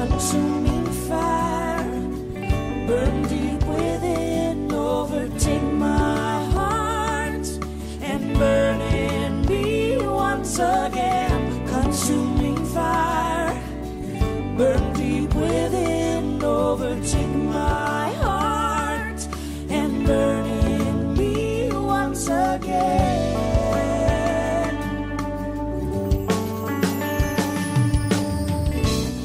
consuming fire, burn deep within, overtake my heart, and burn in me once again. Consuming fire, burn deep within, overtake my heart, and burn in me once again.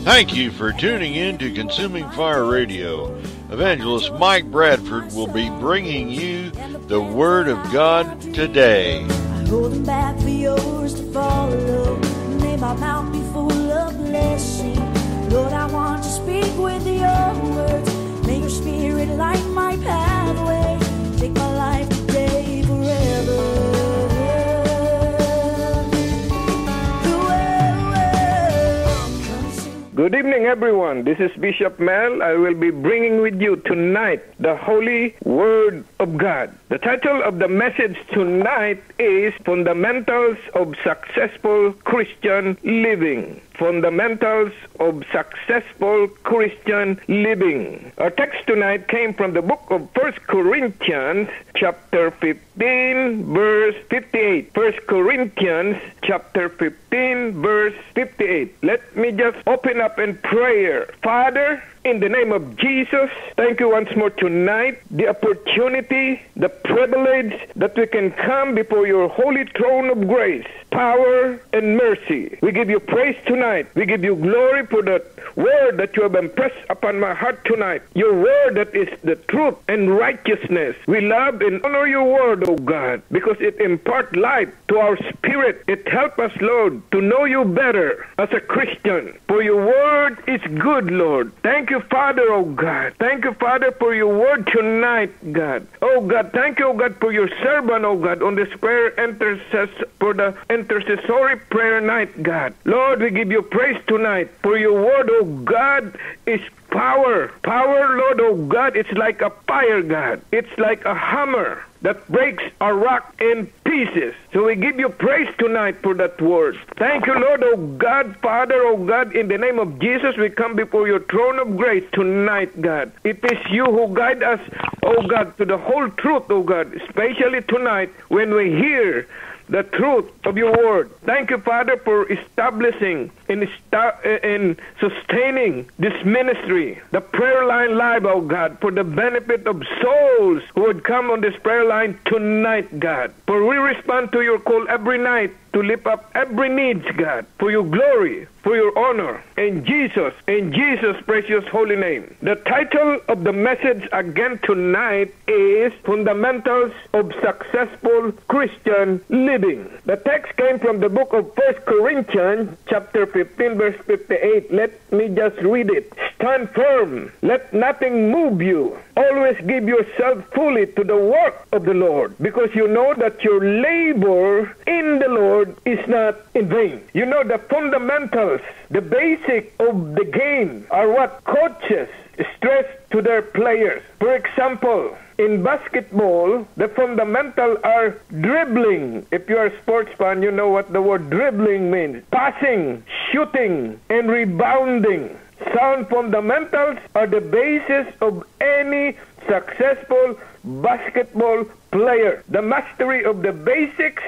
Thank you for tuning in to Consuming Fire Radio. Evangelist Mike Bradford will be bringing you the Word of God today. I'm holding back for yours to follow. May my mouth be full of blessing. Lord, I want to speak with your words. May your spirit light my pathway. Take my life today, forever. Good evening, everyone. This is Bishop Mel. I will be bringing with you tonight the Holy Word of God. The title of the message tonight is Fundamentals of Successful Christian Living. Fundamentals of Successful Christian Living. Our text tonight came from the book of 1 Corinthians, chapter 15, verse 58. 1 Corinthians, chapter 15, verse 58. Let me just open up in prayer. Father, in the name of Jesus, thank you once more tonight, the opportunity, the privilege that we can come before your holy throne of grace, power, and mercy. We give you praise tonight. We give you glory for the word that you have impressed upon my heart tonight. Your word that is the truth and righteousness. We love and honor your word, O God, because it imparts life to our spirit. It helps us, Lord, to know you better as a Christian. For your word is good, Lord. Thank you, Father, oh God. Thank you, Father, for your word tonight, God. Oh God, thank you, oh God, for your servant, oh God, on this prayer for the intercessory prayer night, God. Lord, we give you praise tonight for your word, oh God, is power. Power, Lord, oh God, it's like a fire, God. It's like a hammer that breaks a rock in pieces. So we give you praise tonight for that word. Thank you, Lord, oh God, Father, oh God, in the name of Jesus, we come before your throne of grace tonight, God. It is you who guide us, oh God, to the whole truth, oh God, especially tonight when we hear the truth of your word. Thank you, Father, for establishing and sustaining this ministry, the prayer line live, oh God, for the benefit of souls who would come on this prayer line tonight, God. For we respond to your call every night to lift up every needs, God, for your glory, for your honor, in Jesus' precious holy name. The title of the message again tonight is Fundamentals of Successful Christian Living. The text came from the book of 1 Corinthians, chapter 15, verse 58. Let me just read it. Stand firm. Let nothing move you. Always give yourself fully to the work of the Lord, because you know that your labor in the Lord is not in vain. You know the fundamentals, the basic of the game are what coaches stress to their players. For example, in basketball, the fundamentals are dribbling. If you're a sports fan, you know what the word dribbling means. Passing, shooting, and rebounding. Sound fundamentals are the basis of any successful basketball player. The mastery of the basics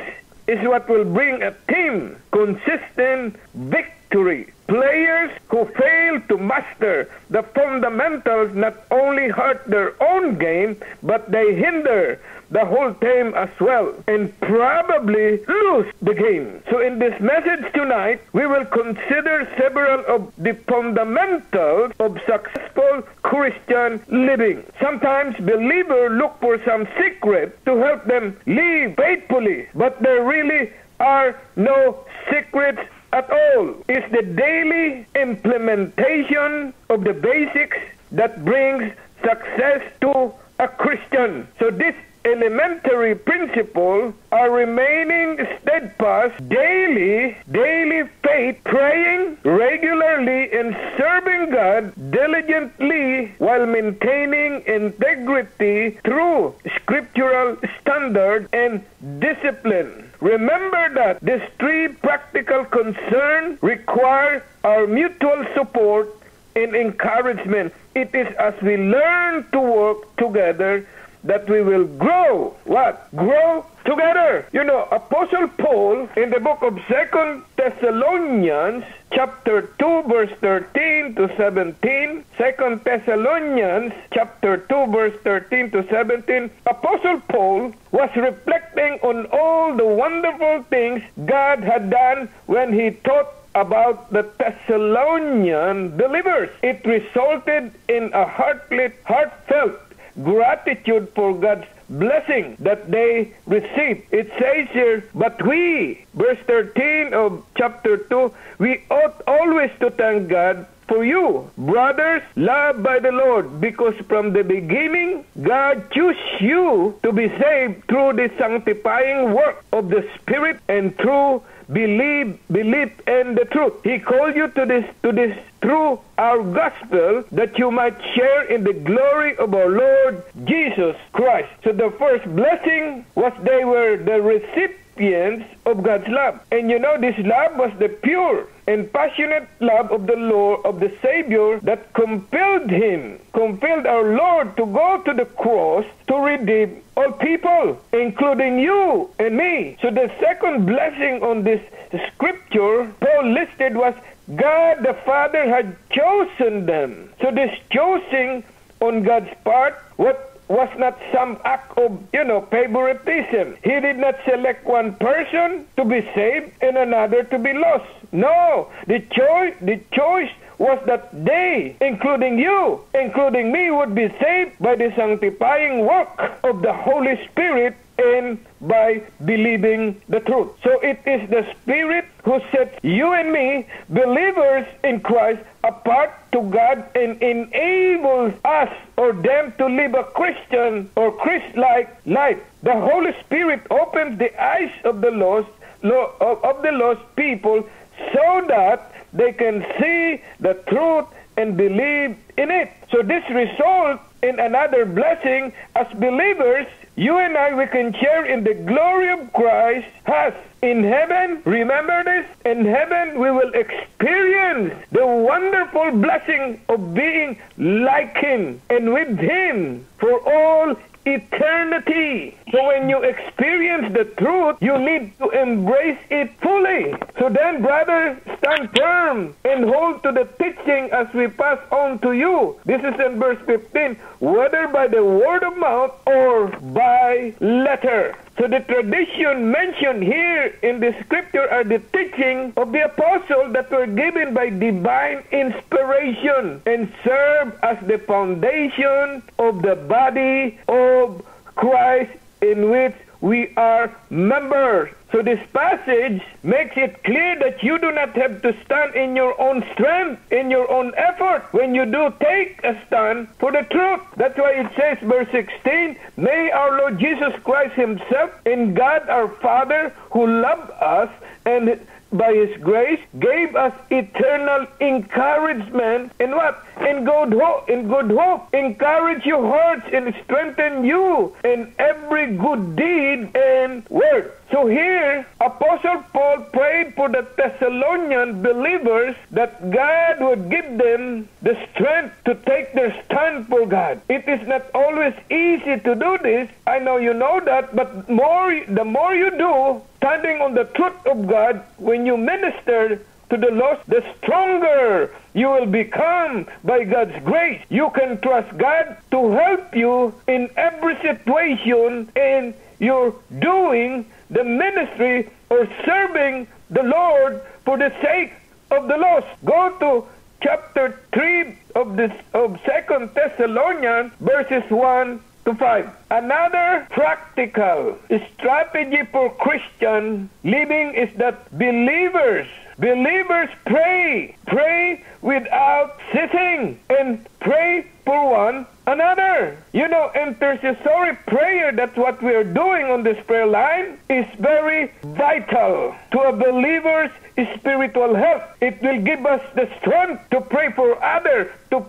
is what will bring a team consistent victory. Players who fail to master the fundamentals not only hurt their own game, but they hinder the whole team as well, and probably lose the game. So in this message tonight, we will consider several of the fundamentals of successful Christian living. Sometimes believers look for some secret to help them live faithfully, but there really are no secrets at all. It's the daily implementation of the basics that brings success to a Christian. So this elementary principle are remaining steadfast, daily faith, praying regularly, and serving God diligently while maintaining integrity through scriptural standard and discipline. Remember that these three practical concerns require our mutual support and encouragement. It is as we learn to work together that we will grow. What? Grow together. You know, Apostle Paul in the book of 2 Thessalonians chapter 2 verse 13 to 17, 2 Thessalonians chapter 2 verse 13 to 17, Apostle Paul was reflecting on all the wonderful things God had done when he taught about the Thessalonian believers. It resulted in a heartfelt gratitude for God's blessing that they received. It says here, but we, verse 13 of chapter 2, we ought always to thank God for you, brothers, loved by the Lord, because from the beginning, God chose you to be saved through the sanctifying work of the Spirit and through belief in the truth. He called you to this through our gospel, that you might share in the glory of our Lord Jesus Christ. So the first blessing was they were the recipients of God's love. And you know, this love was the pure and passionate love of the Lord, of the Savior, that compelled our Lord to go to the cross to redeem all people, including you and me. So the second blessing on this scripture Paul listed was God the Father had chosen them. So this choosing on God's part was not some act of, favoritism. He did not select one person to be saved and another to be lost. No, the choice was that they, including you, including me, would be saved by the sanctifying work of the Holy Spirit and by believing the truth. So it is the Spirit who sets you and me, believers in Christ, apart to God and enables us or them to live a Christian or Christ-like life. The Holy Spirit opens the eyes of the lost people so that they can see the truth and believe in it. So this results in another blessing. As believers, you and I, we can share in the glory of Christ has. In heaven, remember this, in heaven we will experience the wonderful blessing of being like Him and with Him for all eternity. So when you experience the truth, you need to embrace it fully. So then, brother, stand firm and hold to the teaching as we pass on to you. This is in verse 15, whether by the word of mouth or by letter. So the tradition mentioned here in the scripture are the teaching of the apostles that were given by divine inspiration and serve as the foundation of the body of Christ in which we are members. So this passage makes it clear that you do not have to stand in your own strength, in your own effort. When you do take a stand for the truth. That's why it says, verse 16, may our Lord Jesus Christ Himself and God our Father, who loved us and by His grace gave us eternal encouragement in what? In good hope. Encourage your hearts and strengthen you in every good deed and word. So here, Apostle Paul prayed for the Thessalonian believers that God would give them the strength to take their stand for God. It is not always easy to do this. I know you know that, but the more you do, standing on the truth of God, when you minister to the lost, the stronger you will become by God's grace. You can trust God to help you in every situation in your doing the ministry or serving the Lord for the sake of the lost. Go to chapter 3 of 2 Thessalonians, verses 1 to 5. Another practical strategy for Christian living is that believers pray without ceasing and pray for one another. You know, intercessory prayer, that's what we are doing on this prayer line, is very vital to a believer's spiritual health. It will give us the strength to pray for others, to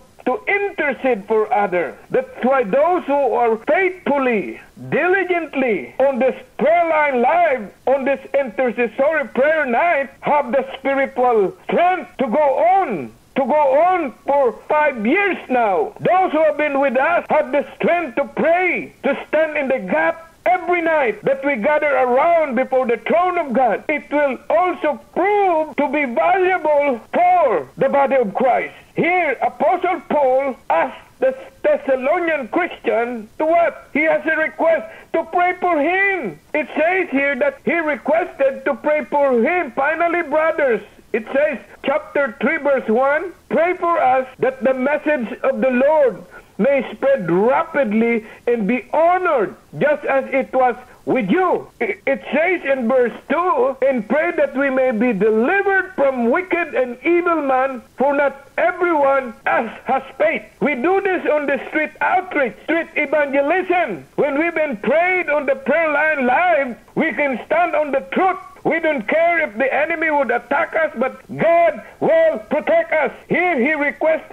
intercede for others. That's why those who are faithfully, diligently on this prayer line live, on this intercessory prayer night, have the spiritual strength to go on for 5 years now. Those who have been with us have the strength to pray, to stand in the gap every night that we gather around before the throne of God. It will also prove to be valuable for the body of Christ. Here, Apostle Paul asked the Thessalonian Christian to what? He has a request to pray for him. It says here that he requested to pray for him. Finally, brothers, it says, chapter 3, verse 1, pray for us that the message of the Lord may spread rapidly and be honored, just as it was with you. It says in verse 2, and pray that we may be delivered from wicked and evil man, for not everyone has faith. We do this on the street outreach, street evangelism. When we've been prayed on the prayer line live, we can stand on the truth. We don't care if the enemy would attack us, but God will protect us. Here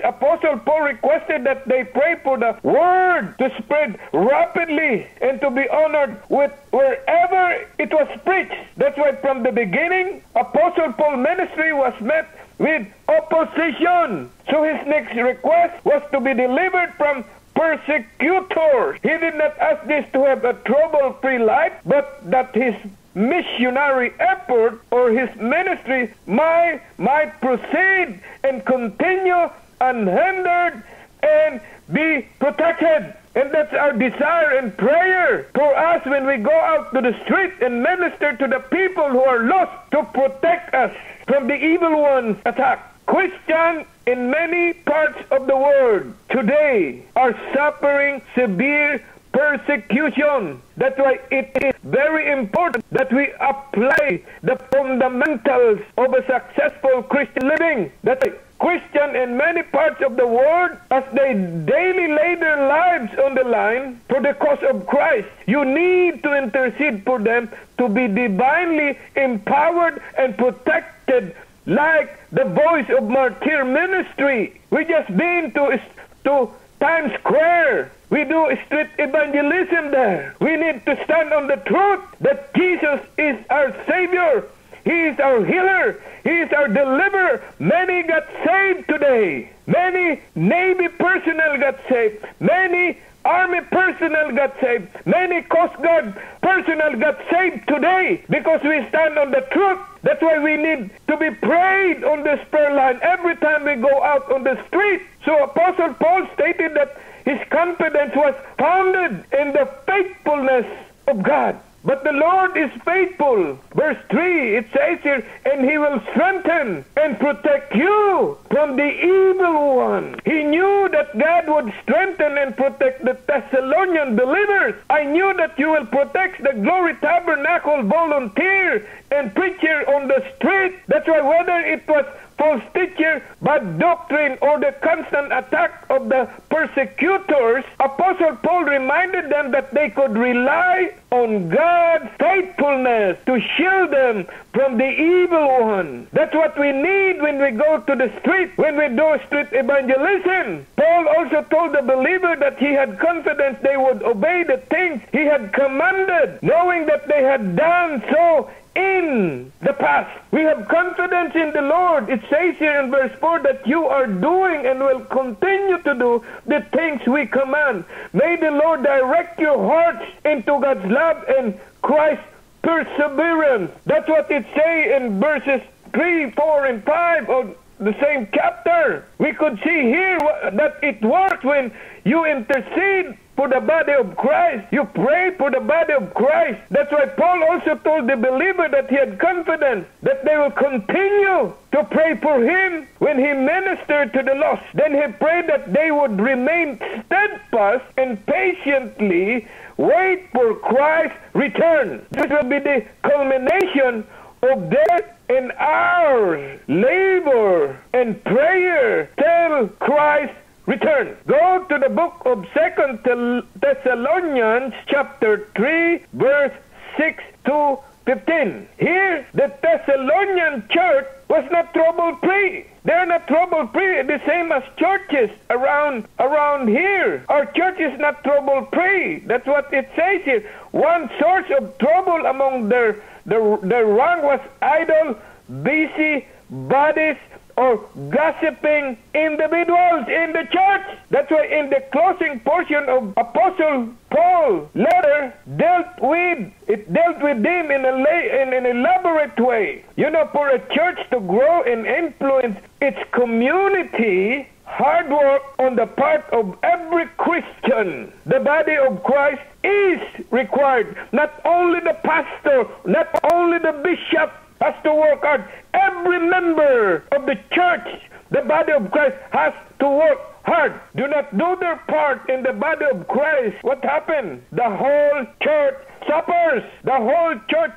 Apostle Paul requested that they pray for the word to spread rapidly and to be honored with wherever it was preached. That's why from the beginning, Apostle Paul's ministry was met with opposition. So his next request was to be delivered from persecutors. He did not ask this to have a trouble-free life, but that his missionary effort or his ministry might proceed and continue unhindered and be protected. And that's our desire and prayer for us when we go out to the street and minister to the people who are lost, to protect us from the evil one's attack. Christians in many parts of the world today are suffering severe persecution. That's why it is very important that we apply the fundamentals of a successful Christian living. That Christians in many parts of the world, as they daily lay their lives on the line for the cause of Christ, you need to intercede for them to be divinely empowered and protected, like the Voice of Martyr ministry. We just been to Times Square. We do street evangelism there. We need to stand on the truth that Jesus is our Savior. He is our healer. He is our deliverer. Many got saved today. Many Navy personnel got saved. Many Army personnel got saved. Many Coast Guard personnel got saved today because we stand on the truth. That's why we need to be prayed on this prayer line every time we go out on the street. So Apostle Paul stated that his confidence was founded in the faithfulness of God. But the Lord is faithful. Verse 3, it says here, and he will strengthen and protect you from the evil one. He knew that God would strengthen and protect the Thessalonian believers. I knew that you will protect the Glory Tabernacle volunteer and preacher on the street. That's why whether it was false teacher, bad doctrine, or the constant attack of the persecutors, Apostle Paul reminded them that they could rely on God's faithfulness to shield them from the evil one. That's what we need when we go to the street, when we do street evangelism. Paul also told the believer that he had confidence they would obey the things he had commanded, knowing that they had done so in the past. We have confidence in the Lord. It says here in verse 4 that you are doing and will continue to do the things we command. May the Lord direct your hearts into God's love and Christ's perseverance. That's what it says in verses 3, 4, and 5 of the same chapter. We could see here that it works when you intercede for the body of Christ. You pray for the body of Christ. That's why Paul also told the believer that he had confidence that they will continue to pray for him when he ministered to the lost. Then he prayed that they would remain steadfast and patiently wait for Christ's return. This will be the culmination of their and our labor and prayer till Christ return. Go to the book of 2 Thessalonians chapter 3 verse 6 to 15. Here the Thessalonian church was not trouble-free. They're not trouble-free, the same as churches around here. Our church is not trouble-free. That's what it says here. One source of trouble among their rank was idle, busy bodies or gossiping individuals in the church. That's why in the closing portion of Apostle Paul's letter dealt with them in an elaborate way. You know, for a church to grow and influence its community, hard work on the part of every Christian, the body of Christ, is required. Not only the pastor, not only the bishop has to work hard. Every member of the church, the body of Christ, has to work hard. Do not do their part in the body of Christ. What happened? The whole church suffers. The whole church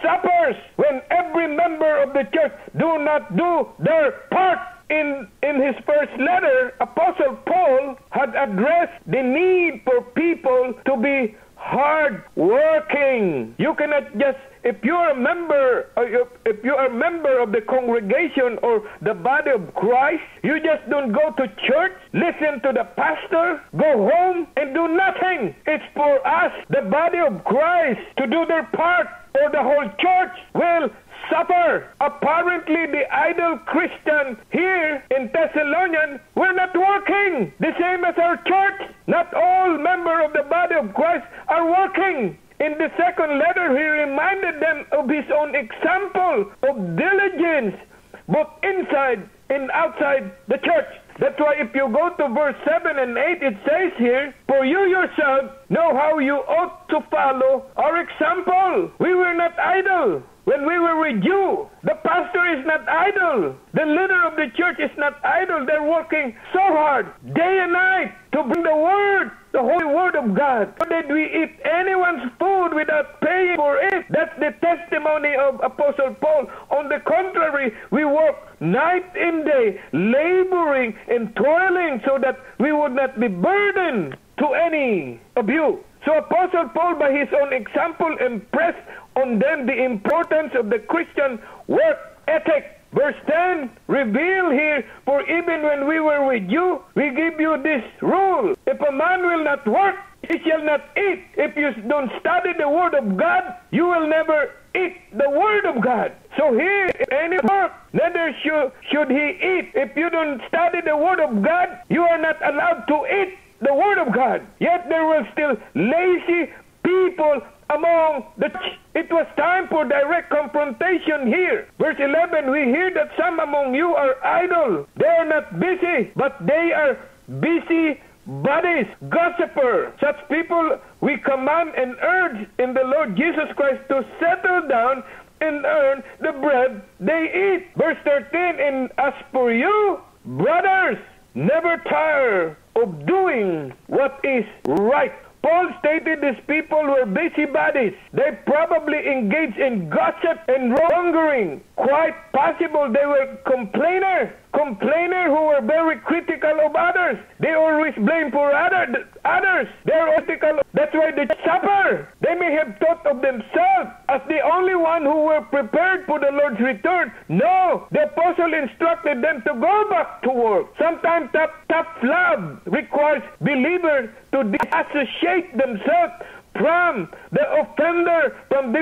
suffers when every member of the church do not do their part. In his first letter, Apostle Paul had addressed the need for people to be hard working. You cannot just, if you are a member of the congregation or the body of Christ, you just don't go to church, listen to the pastor, go home and do nothing. It's for us, the body of Christ, to do their part, or the whole church will suffer. Apparently, the idle Christian here in Thessalonians were not working. The same as our church. Not all members of the body of Christ are working. In the second letter, he reminded them of his own example of diligence, both inside and outside the church. That's why if you go to verse 7 and 8, it says here, "For you yourself know how you ought to follow our example. We were not idle when we were with you." The pastor is not idle. The leader of the church is not idle. They're working so hard, day and night, to bring the word, the holy word of God. How did we eat anyone's food without paying for it? That's the testimony of Apostle Paul. On the contrary, we work night and day, laboring and toiling so that we would not be burdened to any of you. So Apostle Paul, by his own example, impressed on them the importance of the Christian work ethic. Verse 10, reveal here, "For even when we were with you, we give you this rule. If a man will not work, he shall not eat." If you don't study the word of God, you will never eat the word of God. So here, any work, neither should he eat. If you don't study the word of God, you are not allowed to eat the word of God. Yet there were still lazy people among the church. It was time for direct confrontation here. Verse 11, we hear that some among you are idle. They are not busy, but they are busy bodies, gossiper. Such people we command and urge in the Lord Jesus Christ to settle down and earn the bread they eat. Verse 13, and as for you, brothers, never tire of doing what is right. Paul stated these people were busybodies. They probably engaged in gossip and wrongdoing. Quite possible they were complainers who were very critical of others. They always blame for others. They are critical. That's why they suffer. They may have thought of themselves as the only one who were prepared for the Lord's return. No, the apostle instructed them to go back to work. Sometimes tough love requires believers to disassociate themselves from the offender, from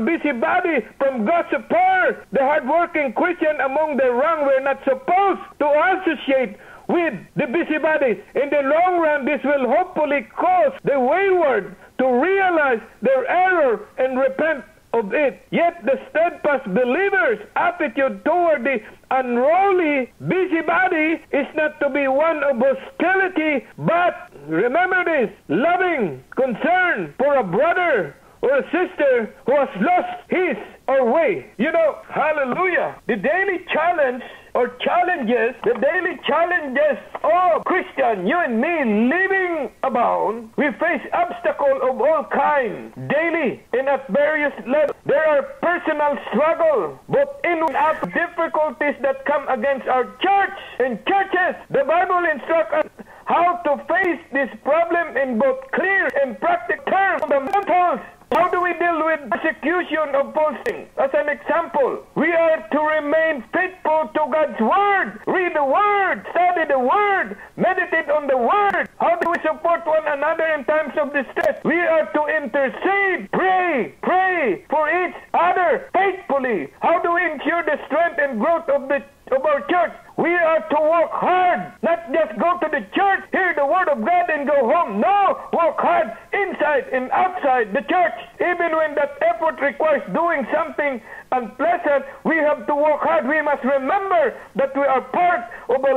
busybody, from gossiper. The hardworking Christian among the wrong were not supposed to associate with the busybodies. In the long run, this will hopefully cause the wayward to realize their error and repent of it. Yet the steadfast believer's attitude toward the unruly busybody is not to be one of hostility, but remember this, loving concern for a brother or a sister who has lost his or way. You know, hallelujah. The daily challenge or challenges, of Christian, you and me living abound. We face obstacles of all kinds daily and at various levels. There are personal struggles, both in and out difficulties that come against our church and churches. The Bible instructs us how to face this problem in both clear and practical terms. Fundamentals. How do we deal with persecution of false things. As an example, we are to remain faithful to God's Word. Read the Word, study the Word, meditate on the Word. How do we support one another in times of distress? We are to intercede, pray for each other faithfully. How do we ensure the strength and growth of our church? We are to work hard, not just go to the church, hear the Word of God and go home. No, work hard inside and outside the church. Even when that effort requires doing something unpleasant, we have to work hard. We must remember that we are part of a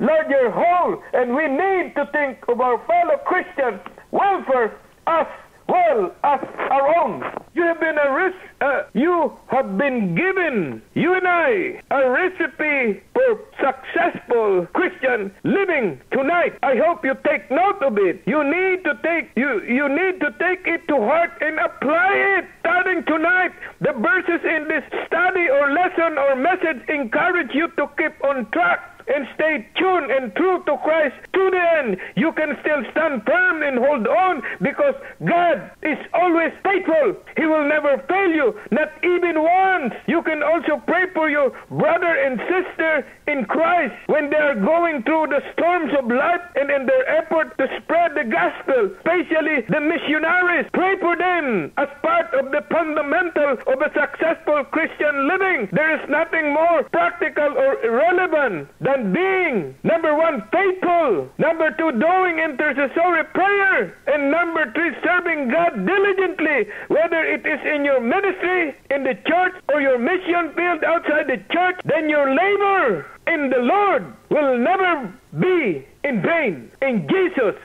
larger whole, and we need to think of our fellow Christians' welfare as well as our own. You have been given, you and I, a recipe for successful Christian living tonight. I hope you take note of it. You need to take it to heart and apply it. Starting tonight, the verses in this study or lesson or message encourage you to keep on track and stay tuned and true to Christ to the end. You can still stand firm and hold on because God is always faithful. He will never fail you, not even once. You can also pray for your brother and sister in Christ when they are going through the storms of life and in their effort to spread the gospel, especially the missionaries. Pray for them as part of the fundamental of a successful Christian living. There is nothing more practical or relevant than being, number one, faithful, number two, doing intercessory prayer, and number three, serving God diligently, whether it is in your ministry, in the church, or your mission field outside the church. Then your labor in the Lord will never be in vain. In Jesus'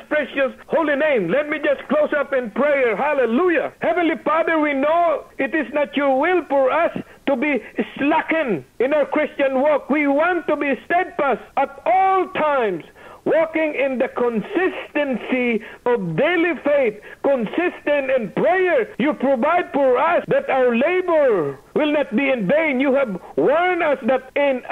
precious holy name. Let me just close up in prayer. Hallelujah. Heavenly Father, we know it is not your will for us to be slackened in our Christian walk. We want to be steadfast at all times, walking in the consistency of daily faith, consistent in prayer. You provide for us that our labor will not be in vain. You have warned us that an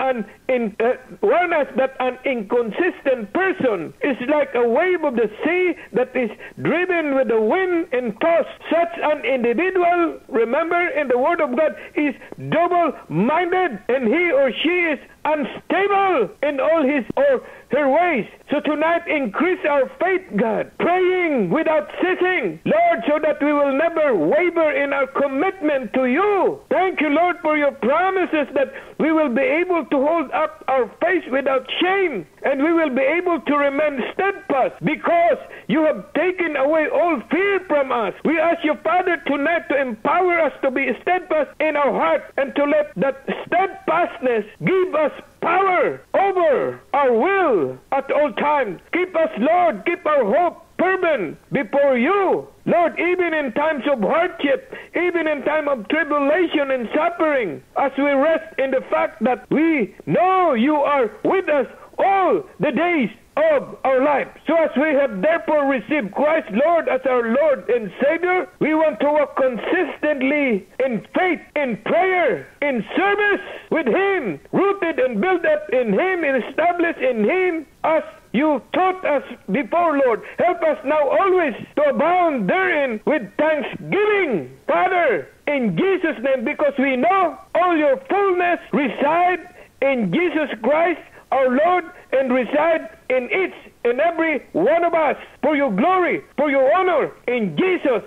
inconsistent person is like a wave of the sea that is driven with the wind and tossed. Such an individual, remember in the Word of God, is double-minded, and he or she is unstable in all his or her ways. So tonight, increase our faith, God, praying without ceasing, Lord, so that we will never waver in our commitment to you. Thank you, Lord, for your promises that we will be able to hold up our face without shame, and we will be able to remain steadfast because you have taken away all fear from us. We ask you, Father, tonight to empower us to be steadfast in our heart and to let that steadfastness give us power over our will at all times. Keep us, Lord, keep our hope fervent before you. Lord, even in times of hardship, even in time of tribulation and suffering, as we rest in the fact that we know you are with us all the days of our life. So as we have therefore received Christ, Lord, as our Lord and Savior, we want to walk consistently in faith, in prayer, in service with Him, rooted and built up in Him and established in Him as you taught us before, Lord. Help us now always to abound therein with thanksgiving, Father, in Jesus' name, because we know all your fullness reside in Jesus Christ, our Lord, and reside in each and every one of us, for your glory, for your honor, in Jesus'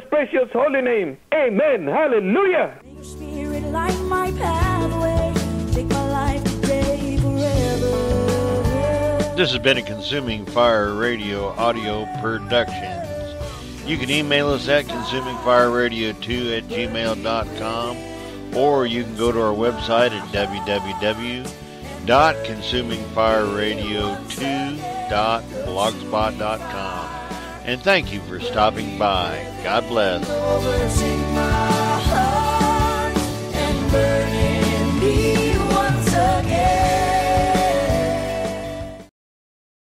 precious holy name. Amen. Hallelujah. May your spirit light my pathway, take my life today, forever. This has been a Consuming Fire Radio audio production. You can email us at consumingfireradio2@gmail.com, or you can go to our website at www.consumingfireradio2.blogspot.com. And thank you for stopping by. God bless.